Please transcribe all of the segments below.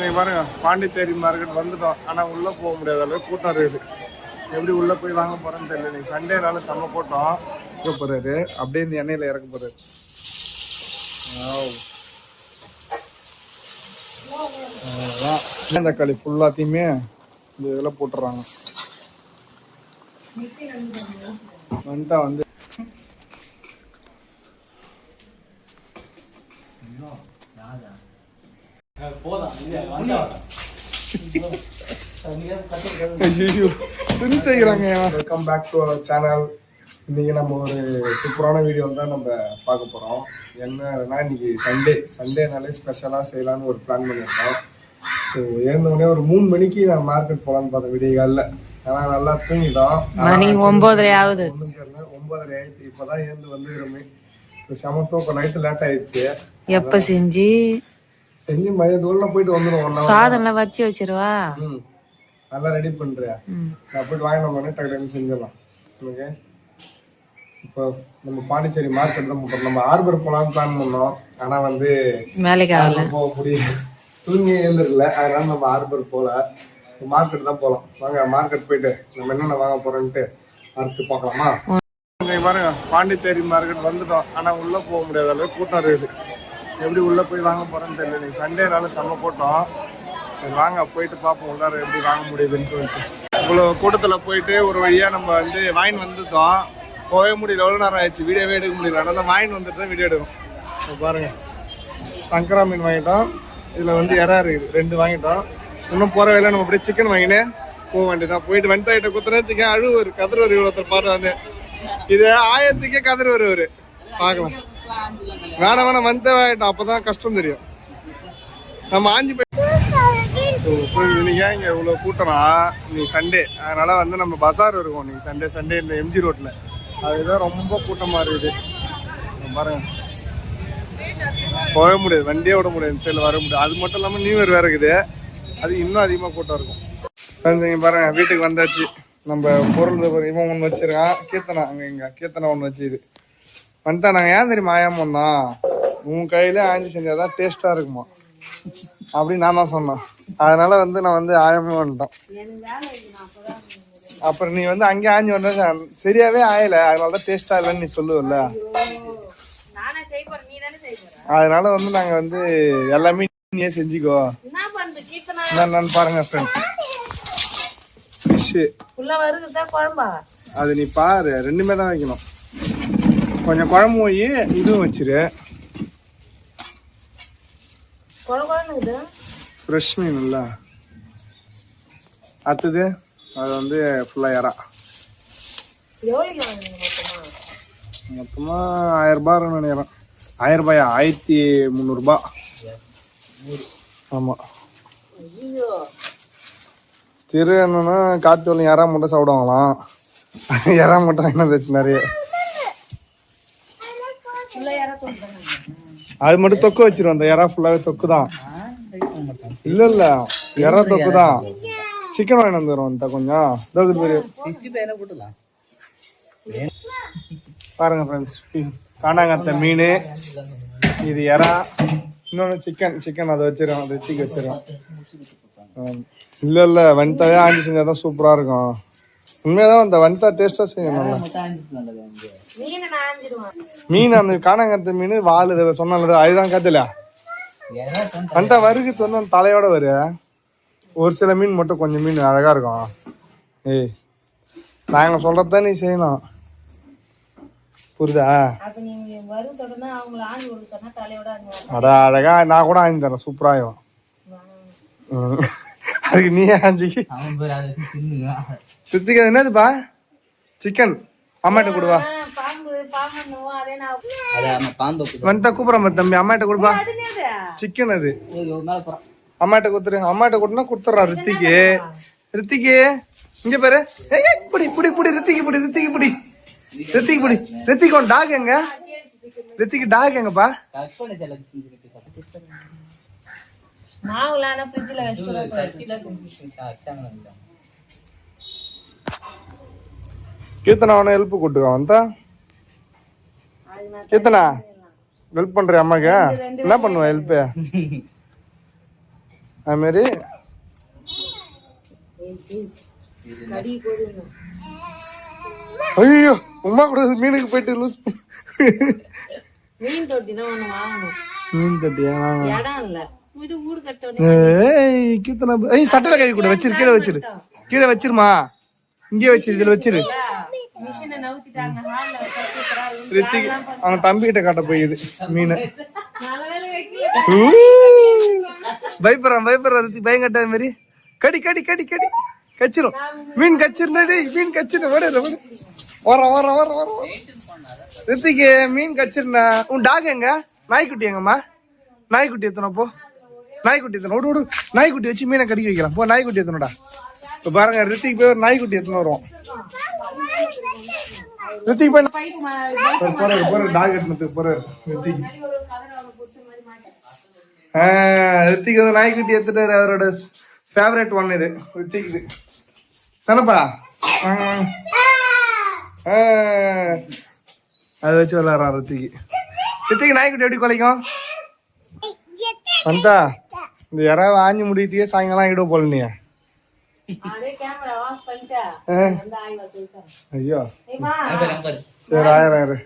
இங்கே பாருங்க, பாண்டிச்சேரி மார்க்கெட் வந்துட்டோம். ஆனால் உள்ளே போக முடியாத அளவுக்கு கூட்டம் இருக்குது. எப்படி உள்ளே போய் வாங்க போகிறேன்னு தெரியல. நீங்கள் சண்டேனால செம்ம கூட்டம். இங்கே போகிறாரு, அப்படியே இந்த எண்ணெயில் இறக்க போகிறாரு. தக்காளி ஃபுல்லாத்தையுமே இந்த இதில் போட்டுறாங்க. வந்துட்டா வந்து welcome back to our channel. இன்னைக்கு நம்ம ஒரு சூப்பரான வீடியோ தான் நம்ம பார்க்க போகிறோம். என்னன்னா இன்னைக்கு சண்டேனாலே ஸ்பெஷலாக செய்யலான்னு ஒரு பிளான் பண்ணியிருக்கோம். ஸோ ஏந்தோடனே ஒரு 3 மணிக்கு நான் மார்க்கெட் போகலான்னு பார்த்தேன் விடியகாலில். ஆனால் நல்லா தூங்கிட்டோம். 9:30 ஆகுது. 9:30 ஆயிடுச்சு. இப்போதான் ஏந்து வந்துருமே. சமத்தம் இப்போ நைட்டு லேட் ஆயிடுச்சு. எப்போ செஞ்சு மதியத்தோட போயிட்டு வந்துடும். சாதம்லாம் வச்சு வச்சிருவா. நல்லா ரெடி பண்றியா? நான் போயிட்டு வாங்கினோம், டக்கு செஞ்சிடலாம். ஓகே, இப்போ நம்ம பாண்டிச்சேரி மார்க்கெட் தான் போகிறோம். நம்ம ஹார்பர் போகலான்னு பிளான் பண்ணோம். ஆனால் வந்து வேலைக்கு போக முடியும், தூங்கி எழுந்திருக்கல. அதனால நம்ம ஹார்பர் போகல, மார்க்கெட் தான் போகலாம். வாங்க மார்க்கெட் போயிட்டு நம்ம என்னென்ன வாங்க போறோம்ட்டு அடுத்து பார்க்கலாமா? பாருங்க, பாண்டிச்சேரி மார்க்கெட் வந்துட்டோம். ஆனால் உள்ளே போக முடியாத அளவுக்கு கூட்டம் இருக்குது. எப்படி உள்ளே போய் வாங்க போகிறேன்னு தெரியல. நீங்கள் சண்டேனால செம்ம கூட்டம். சரி வாங்க போயிட்டு பார்ப்போம் உள்ளார எப்படி வாங்க முடியுதுன்னு சொல்லிட்டு. இவ்வளோ கூட்டத்தில் போயிட்டு ஒரு வழியாக நம்ம வந்து வாங்கிட்டு வந்துட்டோம். போகவே முடியல, எவ்வளோ நேரம் ஆயிடுச்சு, வீடியோவே எடுக்க முடியல. அதனால் வாங்கிட்டு வந்துட்டு தான் வீடியோ எடுக்கும். பாருங்கள், சங்கரா மீன் வாங்கிட்டோம். இதில் வந்து இறா இருக்குது, 2 வாங்கிட்டோம். இன்னும் போகிற வேலை நம்ம அப்படியே சிக்கன் வாங்கினே போக வேண்டியதான். போயிட்டு வெண்தாயிட்ட குத்துனா சிக்கன் அழுவார், கதிரவர். இவ்வளோத்தர் பாட்டு வந்து இது ஆயிரத்துக்கே கதிர் வருவார். பார்க்கலாம், வேணாம் வந்தாயிட்டோம். அப்போதான் கஷ்டம் தெரியும். நம்ம ஆஞ்சி போய் இன்னைக்கு இங்கே இவ்வளோ கூட்டம்னா நீ சண்டே, அதனால வந்து நம்ம பசார் இருக்கும். நீங்கள் சண்டே இந்த எம்ஜி ரோட்டில் அதுதான் ரொம்ப கூட்டமாக இருக்குது. பாருங்க, போக முடியாது, வண்டியே விட முடியாது, இந்த சைடில் வர முடியாது. அது மட்டும் இல்லாமல் நியூ இயர் வேறு இருக்குது, அது இன்னும் அதிகமாக கூட்டம் இருக்கும். இங்கே பாருங்க, வீட்டுக்கு வந்தாச்சு. நம்ம பொருள் இவன் ஒன்று வச்சிருக்கான், கீர்த்தனா இங்கே கீர்த்தனா ஒன்று வச்சு இது வந்துட்டா. நாங்கள் ஏன் தெரியுமா ஆயாம தான், உன் கையில ஆஞ்சி செஞ்சாதான் டேஸ்ட்டாக இருக்குமா அப்படின்னு நான் தான் சொன்னேன். அதனால வந்து நான் வந்து ஆயாம வந்துட்டோம். அப்புறம் நீ வந்து அங்கே ஆஞ்சி வந்தா சரியாவே ஆயலை, அதனால தான் டேஸ்டா இல்லைன்னு நீ சொல்லுவல்ல. அதனால வந்து நாங்க வந்து எல்லாமே நீயே செஞ்சுக்கோ. நான் பாருங்க ஃப்ரெண்ட்ஸ், ஃபிஷ்ஷு அது நீ பாரு, 2மே தான் வைக்கணும். கொஞ்சம் குழம்பு போய் இதுவும் வச்சிரு. ஃப்ரெஷ் மீன் இல்ல. அடுத்தது அது வந்து ஃபுல்லாக இறா. மொத்தமாக 1000 ரூபாய் நினைக்கிறேன். 1000 ரூபாயா? 1300 ரூபாய். ஆமாம். திரு என்னன்னா காற்று வலி இறா மட்டும் சாப்பிடுவாங்களாம். இறா மட்டும் என்ன வச்சு நிறைய. அது மட்டும் தொக்கு வச்சிருவோம். அந்த இறா ஃபுல்லாவே தொக்கு தான். இல்ல இறா தொக்கு தான். சிக்கன் வாங்கி வந்துடும் கொஞ்சம். பாருங்க ஃப்ரெண்ட்ஸ், காணாங்கத்த மீன், இது இறா, இன்னொன்று சிக்கன் அதை வச்சிருக்கோம், ரித்திக்கு வச்சிருக்கோம். இல்ல வனிதாவே ஆஞ்சி செஞ்சாதான் சூப்பரா இருக்கும். உண்மையாதான் அந்த வனிதா டேஸ்டா செய்யணும். மீன் அந்த காணாங்கத்த மீன் வால் சொன்னால அதுதான் கத்துல அந்த வருகுத்து வந்து அந்த தலையோட வரு. ஒரு சில மீன் மட்டும் கொஞ்சம் மீன் அழகா இருக்கும். ஏய், நாங்க சொல்றதுதான் நீ செய்யணும், புரியுதா? அட அழகா நான் கூட ஆஞ்சி தரேன், சூப்பரா ஆகும். அதுக்கு நீ ஆஞ்சிக்கு சுத்திக்க. என்னதுப்பா? சிக்கன் அம்மாட்ட கொடுவா. வந்தா கூப்பிடுறேன் தம்பி, அம்மாட்ட கொடுப்பா. சிக்கன் அது அம்மாட்ட கொடுத்துரு. அம்மாட்ட கொடுத்தா கொடுத்துட்றா ரித்திக்கு. இங்க பாரு, புடி புடி புடி ரித்திக்கு புடி ரித்திக்கு புடி ரித்திக்கு புடி. ரித்திக்கு உன் டாக் எங்க? ரித்திக்கு டாக் எங்கப்பா? கீர்த்தனா அவனை ஹெல்ப் கூட்டுக்கா. வந்தா கீர்த்தனா ஹெல்ப் பண்ற அம்மாக்கு என்ன பண்ணுவ ஹெல்ப்? அது மாதிரி ஐயோ உமா கூட மீனுக்கு போயிட்டு லூஸ் மீன் தொட்டி தான் ஒண்ணு வாங்கணும். மீன் தட்டியா இடம் இல்ல. வீடு வீடு கட்டணும். கீர்த்தனா சட்டையில கை கூட வச்சிரு, கீழே வச்சிரு, கீழே வச்சிருமா, இங்கே வச்சிரு, இதுல வச்சிரு. மிஷினை நவுத்திட்டாங்க. ஹால்ல வச்சா சூப்பரா இருக்கும். ரித்திக் அவன் தம்பி கிட்ட காட்ட போயிடுது மீன். நல்ல வேலை வைக்கல. பயப்படுறான் ரித்திக், பயம் கட்டாத மாதிரி. கடி கடி கடி கடி கச்சிரும், மீன் கச்சிருந்தா, மீன் கச்சிரு. வர ரித்திக்கு மீன் கச்சிருந்தா. உன் டாக் எங்க? நாய்க்குட்டி எங்கம்மா? நாய்க்குட்டி எத்தனை போ, நாய்க்குட்டி எத்தனை விடு விடு, நாய்க்குட்டி வச்சு மீனை கடிக்க வைக்கலாம் போ. நாய்க்குட்டி எத்தனோடா. இப்போ பாருங்க ரித்திக் போய் ஒரு நாய்க்குட்டி எத்தனை வருவோம். ரித்திக் போய் போற டாக் எடுத்துட்டு போறாரு ரித்திக். ரித்திக் வந்து நாய்க்குட்டி எடுத்துட்டாரு. அவரோட ஃபேவரட் ஒன் இது ரித்திக். இது தானப்பா? அதை வச்சு விளையாடுறான் ரித்திக்கு. ரித்திக்கு நாய்க்குட்டி எப்படி குலைக்கும்? வந்தா இந்த யாராவது ஆஞ்சி முடியத்தையே சாயங்காலம் ஆகிடும் போல நீ. ஐயோ சரி ஆயிரம்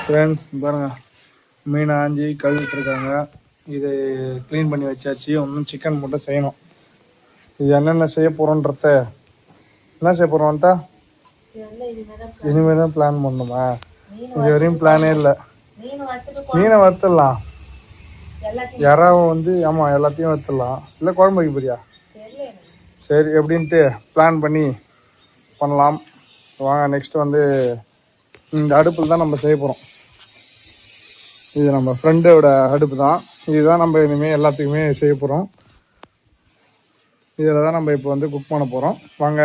ஃப்ரெண்ட்ஸ் பாருங்க, மீன் ஆஞ்சி கழுவிட்டு இருக்காங்க. இது க்ளீன் பண்ணி வச்சாச்சு. ஒன்றும் சிக்கன் மட்டும் செய்யணும். இது என்னென்ன செய்ய போகிறோன்றத, என்ன செய்ய போகிறோம்ட்டா இனிமேல் தான் பிளான் பண்ணணுமா? இது வரையும் பிளானே இல்லை. மீனை வறுத்துடலாம், யாராவது வந்து ஆமாம் எல்லாத்தையும் வறுத்துடலாம். இல்லை குழம்பு வைக்க போறியா? சரி எப்படின்ட்டு பிளான் பண்ணி பண்ணலாம் வாங்க. நெக்ஸ்ட் வந்து இந்த அடுப்பில் தான் நம்ம செய்ய போகிறோம். இது நம்ம ஃப்ரெண்டோட அடுப்பு தான். இதுதான் நம்ம இனிமேல் எல்லாத்துக்குமே செய்ய போகிறோம். இதில் தான் நம்ம இப்போ வந்து குக் பண்ண போகிறோம். வாங்க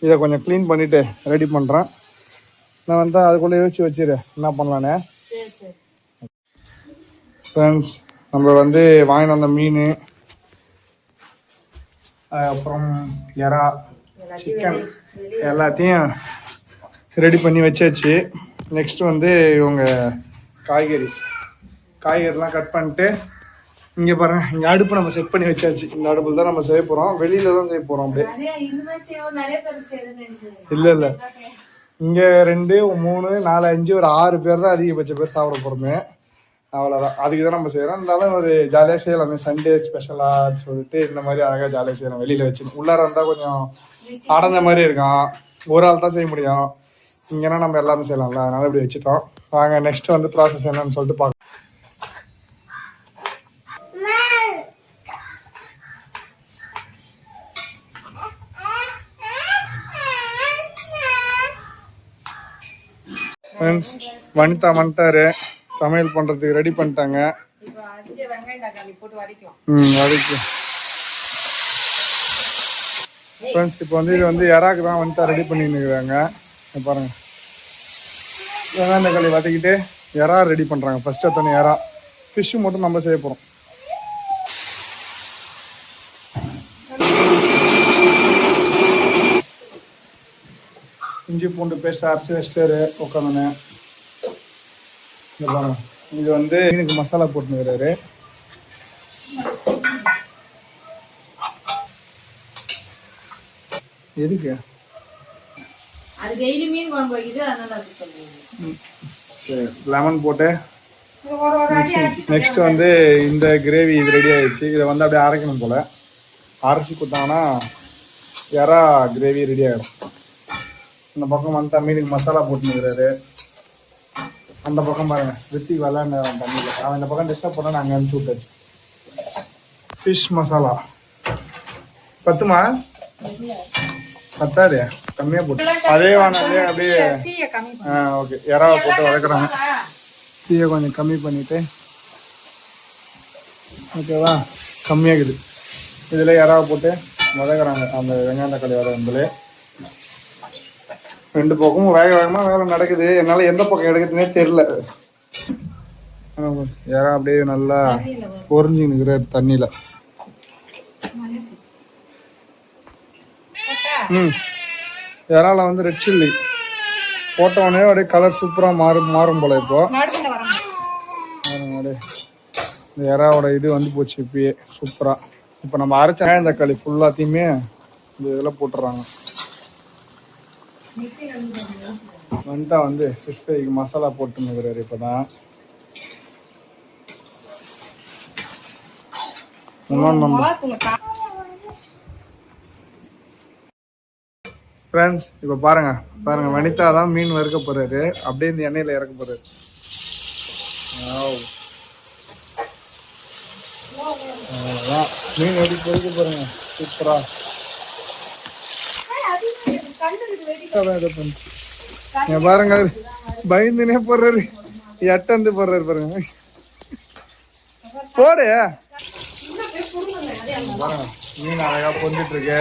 இதை கொஞ்சம் க்ளீன் பண்ணிவிட்டு ரெடி பண்ணுறேன். நான் வந்து அதுக்குள்ளே யோசிச்சு வச்சிரு என்ன பண்ணலான்னு. ஃப்ரெண்ட்ஸ் நம்ம வந்து வாங்கிட்டு வந்த மீன், அப்புறம் எறா, சிக்கன் எல்லாத்தையும் ரெடி பண்ணி வச்சாச்சு. நெக்ஸ்ட் வந்து இவங்க காய்கறிலாம் கட் பண்ணிட்டு இங்கே பாருங்க, இங்கே அடுப்பு நம்ம செட் பண்ணி வச்சாச்சு. இந்த அடுப்பில் தான் நம்ம செய்ய போகிறோம். வெளியில தான் செய்ய போகிறோம். அப்படியே இல்லை இங்கே 2 3 4 5 ஒரு 6 பேர் தான் அதிகபட்ச பேர் சாப்பிட போகிறோமே. அவ்வளோதான், அதுக்கு தான் நம்ம செய்கிறோம். இருந்தாலும் ஒரு ஜாலியாக செய்யலாமே, சண்டே ஸ்பெஷலாக சொல்லிட்டு இந்த மாதிரி அழகாக ஜாலியாக செய்யலாம். வெளியில் வச்சு உள்ளார இருந்தால் கொஞ்சம் அடைஞ்ச மாதிரி இருக்கும், ஒரு ஆள் தான் செய்ய முடியும். இங்கன்னா நம்ம எல்லாரும் செய்யலாம்ல, அதனால இப்படி வச்சுட்டோம். வாங்க நெக்ஸ்ட் வந்து ப்ராசஸ் என்னன்னு சொல்லிட்டு பார்க்கலாம். ஃப்ரெண்ட்ஸ் வனிதா வந்துட்டாரு, சமையல் பண்ணுறதுக்கு ரெடி பண்ணிட்டாங்க. வதக்கலாம் ஃப்ரெண்ட்ஸ். இப்போ வந்து இது வந்து எறாக்கு தான் வனிதா ரெடி பண்ணிருக்காங்க. பாருங்க, வெங்காயம் தக்காளி வதக்கிட்டு எறா ரெடி பண்ணுறாங்க. ஃபர்ஸ்ட் எத்தனை எறா, ஃபிஷ்ஷு மட்டும் நம்ம செய்ய போகிறோம். இஞ்சி பூண்டு பேஸ்ட் அரைச்சி வச்சிட்டாரு உட்காந்துன்னு. இந்த பாருங்க, இது வந்து மீனுக்கு மசாலா போட்டுனுக்கிறாரு. எதுக்கு? லெமன் போட்டு நெக்ஸ்ட் வந்து இந்த கிரேவி இது ரெடி ஆயிடுச்சு. இதை வந்து அப்படியே அரைக்கணும் போல. அரைச்சி கொடுத்தாங்கன்னா எறா கிரேவி ரெடி ஆகிடும். இந்த பக்கம் வந்து மீனுக்கு மசாலா போட்டுனுக்கிறாரு. அந்த பக்கம் பாருங்க, ரித்திக் விளாண்டு தண்ணியில். அவன் இந்த பக்கம் டிஸ்டர்ப் பண்ண நாங்கள் அனுப்பிச்சு விட்டாச்சு. ஃபிஷ் மசாலா பத்துமா? பத்தாது, கம்மியாக போட்டு அதே வானே அப்படியே. ஓகே, எறாவை போட்டு வதக்குறாங்க. தீயை கொஞ்சம் கம்மி பண்ணிட்டு, ஓகேவா, கம்மியாகுது. இதில் எறாவை போட்டு வதக்குறாங்க. அந்த வெங்காயம் தக்காளி வதக்குறதுலே 2 பக்கமும் வேகமாக வேலை நடக்குது. என்னால் எந்த பக்கம் எடுக்கிறதுனே தெரில. எறா அப்படியே நல்லா பொரிஞ்சுக்கிற தண்ணியில். எறால வந்து ரெட் சில்லி போட்டவொடனே அப்படியே கலர் சூப்பராக மாறும் போல. இப்போ இந்த இறாவோட இது வந்து போச்சு இப்பயே சூப்பராக. இப்போ நம்ம அரைச்ச வெங்காயம் தக்காளி ஃபுல்லாத்தையுமே இந்த இதில் போட்டுறாங்க. வந்துட்டா வந்து ஃபிஷ் ஃப்ரைக்கு மசாலா போட்டுன்னுக்குறாரு இப்போ தான். ஃப்ரெண்ட்ஸ் இப்போ பாருங்க வனிதா தான் மீன் வறுக்க போறாரு. அப்படியே இந்த எண்ணெயில் இறக்க போறாரு. மீன் எப்படி பொறுக்க பாருங்க சூப்பரா. பாருங்க பயந்துனே போடுறாரு. எட்டந்து போடுறாரு பாருங்க. போடு பாருங்க மீன் அழகா பொஞ்சிட்டு இருக்கு.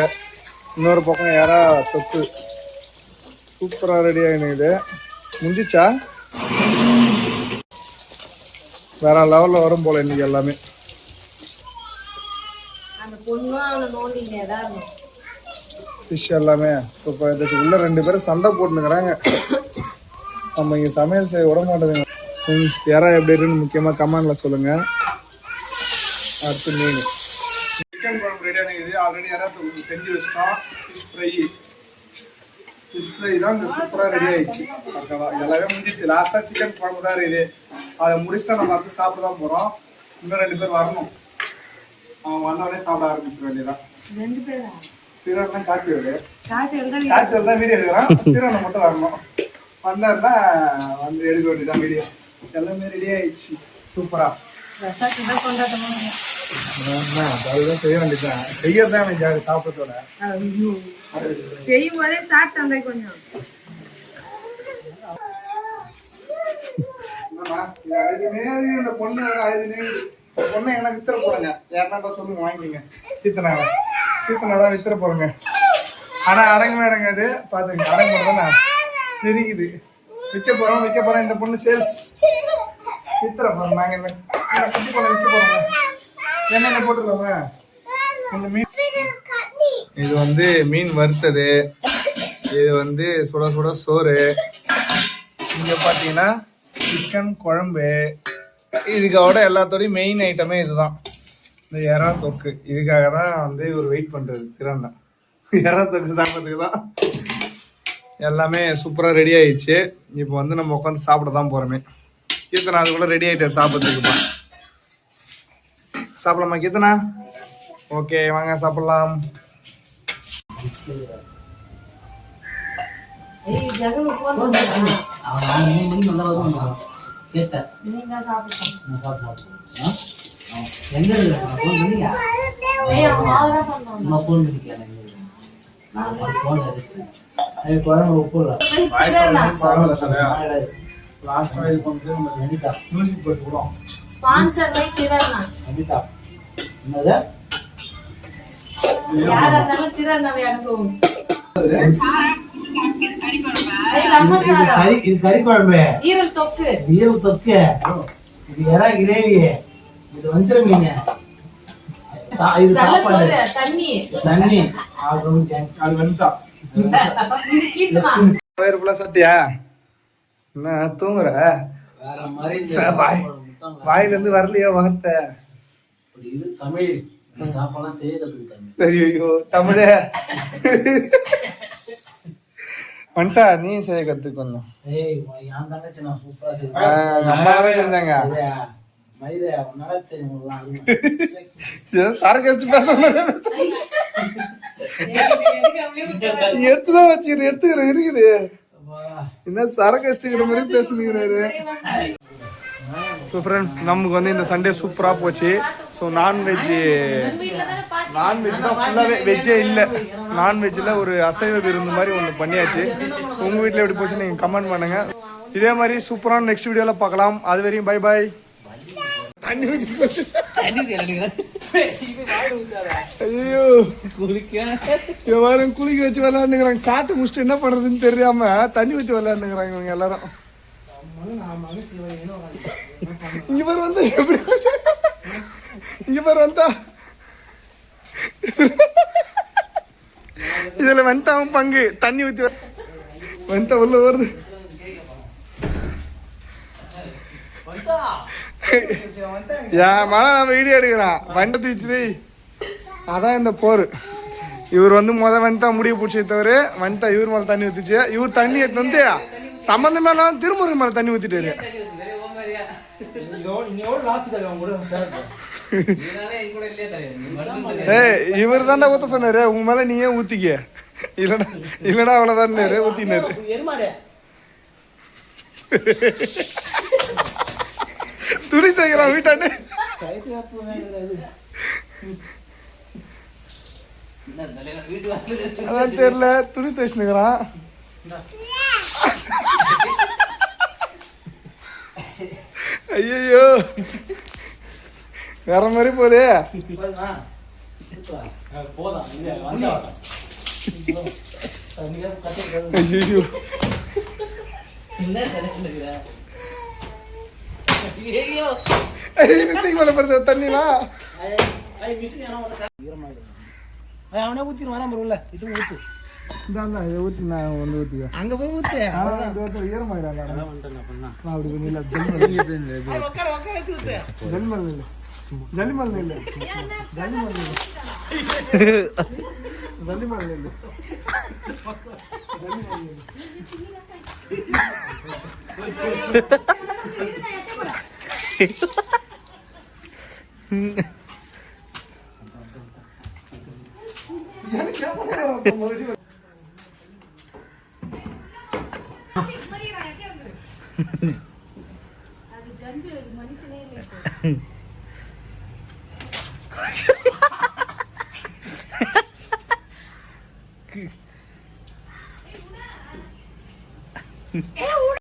இன்னொரு பக்கம் யாரா தொக்கு சூப்பரா ரெடி ஆகினுக்குது. முடிஞ்சிச்சா? வேற லெவல்ல வரும் போல இன்னைக்கு எல்லாமே. ஃபிஷ் எல்லாமே இப்போ இதுக்கு உள்ள 2 பேரும் சண்டை போட்டுனுக்குறாங்க. நம்ம இங்கே சமையல் செய்ய விட மாட்டேங்குங்க. யாரா எப்படி இருக்குன்னு முக்கியமாக கமெண்ட்ல சொல்லுங்க. அடுத்து மீன் சிக்கன் குழம்பு ரெடி ஆகிடுது. ஆல்ரெடி யாராவது செஞ்சு வச்சுட்டோம். ஃபிஷ் ஃப்ரை தான் சூப்பராக ரெடி ஆயிடுச்சு. எல்லாமே முடிஞ்சிச்சு. லாஸ்ட்டாக சிக்கன் குழம்பு தான் இருக்குது. அதை முடிச்சுட்டா நம்ம வந்து சாப்பிட தான் போகிறோம். இன்னும் 2 பேர் வரணும். அவன் வந்தவொடனே சாப்பிட ஆரம்பிச்சிட வேண்டியதான். 2 பேரா? திருவண்ணா காய்ச்சல் தான் வீடியோ எடுக்கிறான். திருவண்ணா மட்டும் வரணும். வந்தாருன்னா வந்து எடுக்க வேண்டியதான் வீடியோ. எல்லாமே ரெடி ஆயிடுச்சு சூப்பரா. அதுதான் செய்ய வேண்டியதான். செய்யறதான் எனக்கு சாப்பிட்டதோட செய்யும் போதே சாப்பிட்டாங்க கொஞ்சம். இந்த பொண்ணு பொண்ணை என்ன வித்துற போறேங்க. யாருனாட்டா சொல்லுங்க வாங்கிக்கங்க. சீத்தனாதான் வித்துற போறேங்க. ஆனா அடங்கவே அடங்காது. பாத்துங்க அடங்க மட்டும் தானே தெரியுது. விற்க போறோம். இந்த பொண்ணு சேல்ஸ் வித்துற போறோம். நாங்க இந்த குட்டி பொண்ணை விற்க போறோங்க. என்னென்ன போட்டுருக்கோங்க. இந்த மீன் இது வந்து மீன் வறுத்தது. இது வந்து சுட சுட சோறு. இங்க பாத்தீங்கன்னா சிக்கன் குழம்பு. இதுக்கோட எல்லாத்தோடையும் மெயின் ஐட்டமே இதுதான். இந்த எறா தொக்கு. இதுக்காக தான் வந்து ஒரு வெயிட் பண்றது திறன்ல. எறா தொக்கு சாப்பிட்றதுக்கு தான். எல்லாமே சூப்பராக ரெடி ஆயிடுச்சு. இப்போ வந்து நம்ம உட்காந்து சாப்பிட தான் போறோமே. கீர்த்தனா அது கூட ரெடி ஆயிட்டாரு சாப்பிட்றதுக்குப்பா. சாப்பிடலாமா கீர்த்தனா? ஓகே வாங்க சாப்பிடலாம். இது கறி குழம்பு, ஈரல் தொக்கு, இது எறா கிரேவி, இது வஞ்சர மீன், இது சாப்பாடு, தண்ணி சாப்பிட்டியா? என்ன தூங்குற? வேற மாதிரி வாயில இருந்து வரலையா வார்த்தை? இது தமிழ் சாப்பாடுலாம் செய்ய கத்துக்கிட்டாங்க. ஐயோ தமிழே வந்துட்டா நீ செய்ய கத்துக்கணும். ஏய் என் தங்கச்சி நான் சூப்பரா செய்வேன். அம்மா தான் செஞ்சாங்க. மயிலே உன்னால தெரியுமா? சரக்கு பேசணும். எடுத்துதான் வச்சிரு எடுத்துக்கிற இருக்குது. என்ன சரக்கு வச்சுக்கிற மாதிரி பேசுனீங்கிறாரு. நமக்கு வந்து இந்த சண்டே சூப்பரா போச்சு. ஸோ நான்வெஜ் தான் ஃபுல்லாகவே வெஜ்ஜே இல்லை. நான்வெஜ்ஜில் ஒரு அசைவ விருந்து மாதிரி ஒன்று பண்ணியாச்சு. உங்கள் வீட்டில் எப்படி போச்சு நீங்கள் கமெண்ட் பண்ணுங்க. இதே மாதிரி சூப்பரான நெக்ஸ்ட் வீடியோவில் பார்க்கலாம். அது வரையும் பை பாய். ஐயோ குளிக்க வச்சு விளையாண்டுங்கிறாங்க. சாப்பிட்டு முடிச்சுட்டு என்ன பண்றதுன்னு தெரியாம தண்ணி ஊற்றி விளையாண்டுங்கிறாங்க இவங்க எல்லாரும். இங்க பேர் வந்து எப்படி இங்க பேர் வந்தா இதுல வெண்டாவும் பங்கு தண்ணி ஊற்றி வெண்டா உள்ள வருது. என் மேல நம்ம வீடியோ எடுக்கிறான் வண்டி தீச்சு. அதான் இந்த போர். இவர் வந்து வந்துட்டா முடிவு பிடிச்சி தவிர வந்துட்டா இவர் மேலே தண்ணி ஊற்றிச்சு. இவர் தண்ணி எடுத்து வந்து சம்மந்தமே இல்லாம திருமுறை மேலே தண்ணி ஊற்றிட்டாரு. இவர் தாண்டா ஊத்த சொன்னாரு, உங்க மேல நீயே ஊத்திக்க, இல்லனா அவ்வளவுதான் ஊத்தினாரு. துணி தைக்கிறான் வீட்டாண்டு. அதான் தெரியல, துணி தைச்சுக்கிறான். ஐயோ வேற மாதிரி போதே. தண்ணிலாம் அவனே ஊத்திட்டு வராம உள்ள இது ஊத்து. ஊத்தி நான் வந்து ஊத்திக்க அங்க போய் ஊத்து. ஈரமாயிடாங்க அப்படி இல்ல. ஜல்மல் இல்லை, ஜல்லிமல் இல்லை, ஜல்லிமல் இல்லை, ஜல்லிமல் இல்லை. அது ஜந்து மனுஷனே இல்லை.